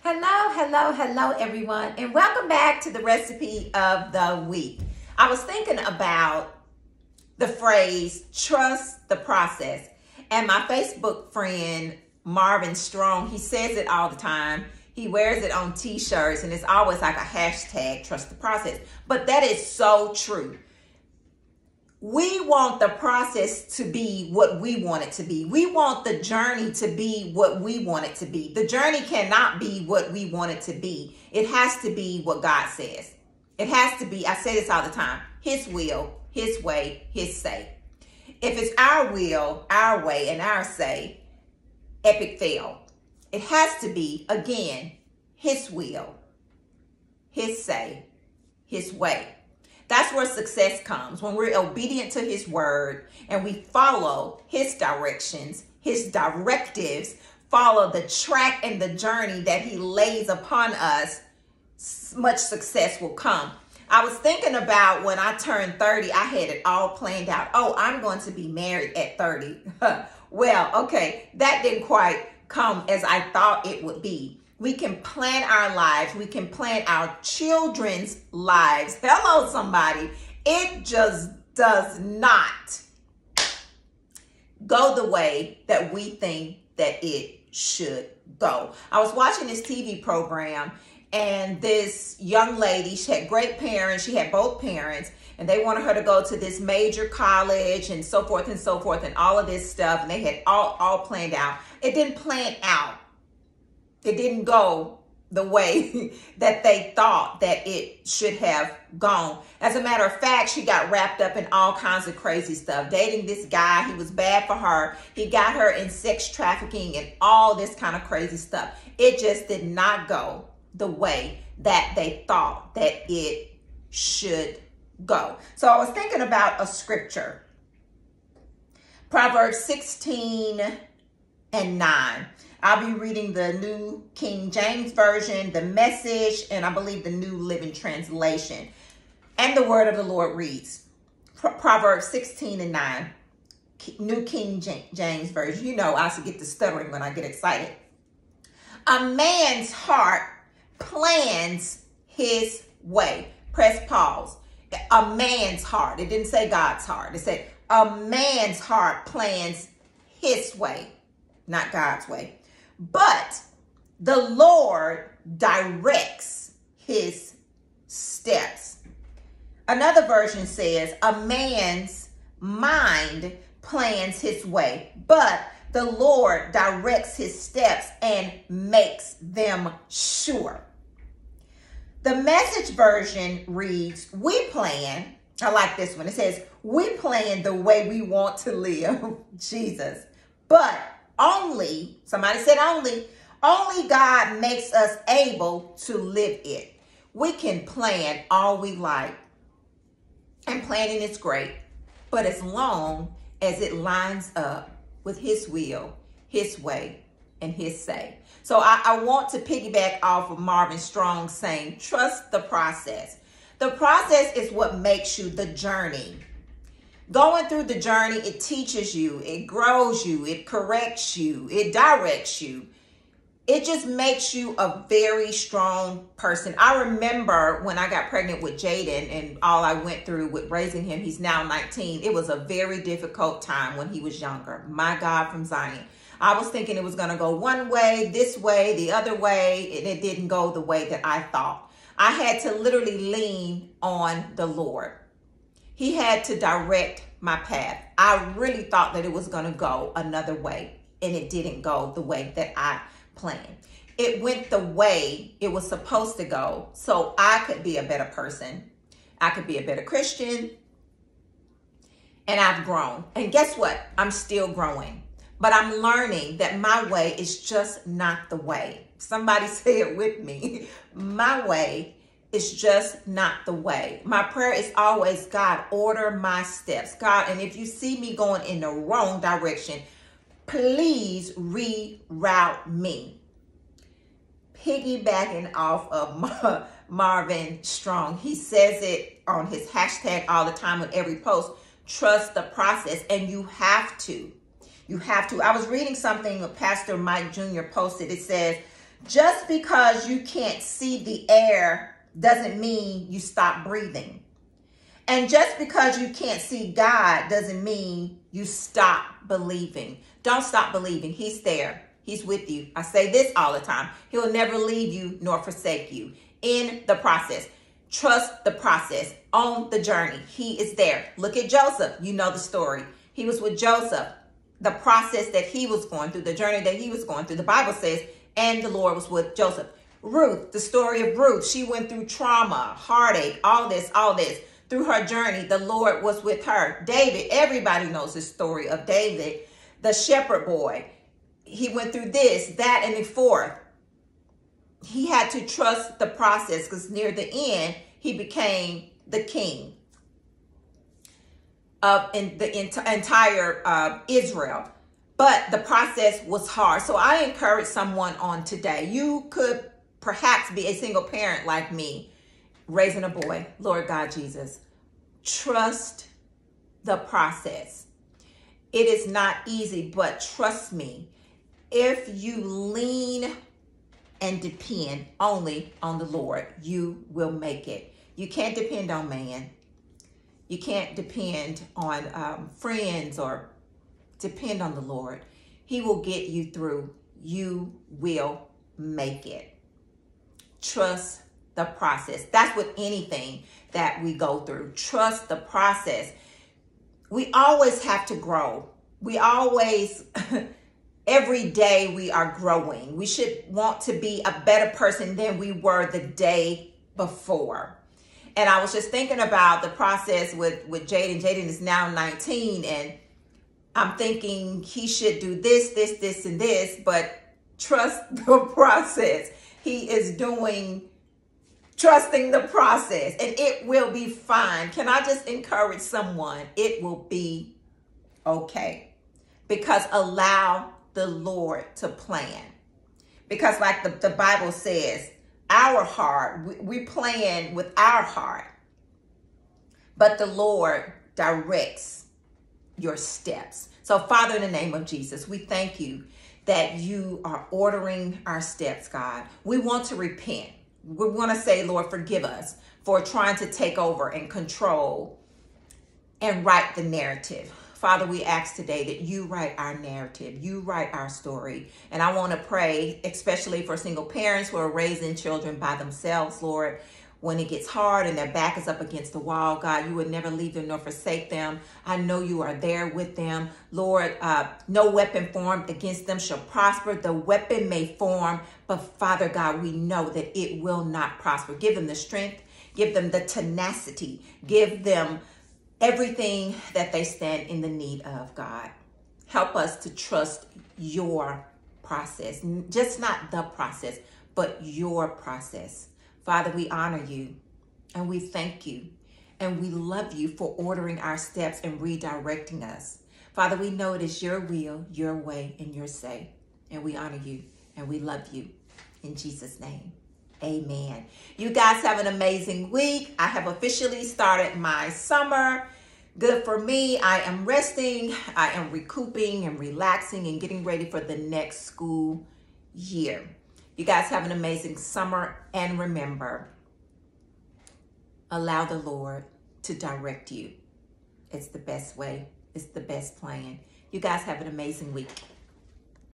Hello, everyone, and welcome back to the recipe of the week. I was thinking about the phrase, trust the process. And my Facebook friend, Marvin Strong, he says it all the time. He wears it on t-shirts, and it's always like a hashtag, trust the process. But that is so true. We want the process to be what we want it to be. We want the journey to be what we want it to be. The journey cannot be what we want it to be. It has to be what God says. It has to be, I say this all the time, His will, His way, His say. If it's our will, our way, and our say, epic fail. It has to be, again, His will, His say, His way. That's where success comes, when we're obedient to His word and we follow His directions, His directives, follow the track and the journey that He lays upon us, much success will come. I was thinking about when I turned 30, I had it all planned out. Oh, I'm going to be married at 30. Well, okay, that didn't quite come as I thought it would be. We can plan our lives. We can plan our children's lives. Hello, somebody. It just does not go the way that we think that it should go. I was watching this TV program, and this young lady, she had great parents. She had both parents, and they wanted her to go to this major college and so forth and so forth and all of this stuff. And they had all planned out. It didn't plan out. It didn't go the way that they thought that it should have gone. As a matter of fact, she got wrapped up in all kinds of crazy stuff. Dating this guy, he was bad for her. He got her in sex trafficking and all this kind of crazy stuff. It just did not go the way that they thought that it should go. So I was thinking about a scripture. Proverbs 16:9. I'll be reading the New King James Version, the Message, and I believe the New Living Translation. And the word of the Lord reads, Proverbs 16:9, New King James Version. You know, I should get to stuttering when I get excited. A man's heart plans his way. Press pause. A man's heart. It didn't say God's heart. It said a man's heart plans his way, not God's way. But the Lord directs his steps. Another version says, a man's mind plans his way, but the Lord directs his steps and makes them sure. The Message version reads, we plan, I like this one. It says, we plan the way we want to live, Jesus, but only, somebody said only God makes us able to live it. We can plan all we like, and planning is great, but as long as it lines up with His will, His way, and His say. So I want to piggyback off of Marvin Strong saying, trust the process. The process is what makes you the journey. Going through the journey, it teaches you, it grows you, it corrects you, it directs you. It just makes you a very strong person. I remember when I got pregnant with Jaden and all I went through with raising him, he's now 19. It was a very difficult time when he was younger. My God from Zion. I was thinking it was going to go one way, this way, the other way, and it didn't go the way that I thought. I had to literally lean on the Lord. He had to direct my path. I really thought that it was going to go another way, and it didn't go the way that I planned. It went the way it was supposed to go, so I could be a better person. I could be a better Christian, and I've grown. And guess what? I'm still growing, but I'm learning that my way is just not the way. Somebody say it with me. My way is just not the way. My prayer is always, God, order my steps. God, and if you see me going in the wrong direction, please reroute me. Piggybacking off of Marvin Strong. He says it on his hashtag all the time on every post. Trust the process. And you have to. You have to. I was reading something Pastor Mike Jr. posted. It says, Just because you can't see the air doesn't mean you stop breathing. And just because you can't see God doesn't mean you stop believing. Don't stop believing. He's there. He's with you. I say this all the time. He'll never leave you nor forsake you in the process. Trust the process on the journey. He is there. Look at Joseph. You know the story. He was with Joseph. The process that he was going through, the journey that he was going through, the Bible says, and the Lord was with Joseph. Ruth, the story of Ruth. She went through trauma, heartache, all this. Through her journey, the Lord was with her. David, everybody knows the story of David, the shepherd boy. He went through this, that, and the fourth. He had to trust the process because near the end, he became the king of the entire Israel. But the process was hard. So I encourage someone on today. You could perhaps be a single parent like me, raising a boy. Lord God Jesus, trust the process. It is not easy, but trust me, if you lean and depend only on the Lord, you will make it. You can't depend on man. You can't depend on friends, or depend on the Lord. He will get you through. You will make it. Trust the process. That's with anything that we go through. Trust the process. We always have to grow. We always, every day we are growing. We should want to be a better person than we were the day before. And I was just thinking about the process with Jaden. Jaden is now 19, and I'm thinking he should do this, and this, but trust the process. He is trusting the process, and it will be fine. Can I just encourage someone? It will be okay, because allow the Lord to plan. Because like the Bible says, our heart, we plan with our heart, but the Lord directs your steps. So Father, in the name of Jesus, we thank you that you are ordering our steps, God. We want to repent. We want to say, Lord, forgive us for trying to take over and control and write the narrative. Father, we ask today that you write our narrative, you write our story. And I want to pray, especially for single parents who are raising children by themselves, Lord. When it gets hard and their back is up against the wall, God, you would never leave them nor forsake them. I know you are there with them. Lord, no weapon formed against them shall prosper. The weapon may form, but Father God, we know that it will not prosper. Give them the strength, give them the tenacity, give them everything that they stand in the need of, God. Help us to trust your process, just not the process, but your process. Father, we honor you and we thank you and we love you for ordering our steps and redirecting us. Father, we know it is your will, your way, and your say, and we honor you and we love you. In Jesus' name, amen. You guys have an amazing week. I have officially started my summer. Good for me. I am resting. I am recouping and relaxing and getting ready for the next school year. You guys have an amazing summer, and remember, allow the Lord to direct you. It's the best way. It's the best plan. You guys have an amazing week.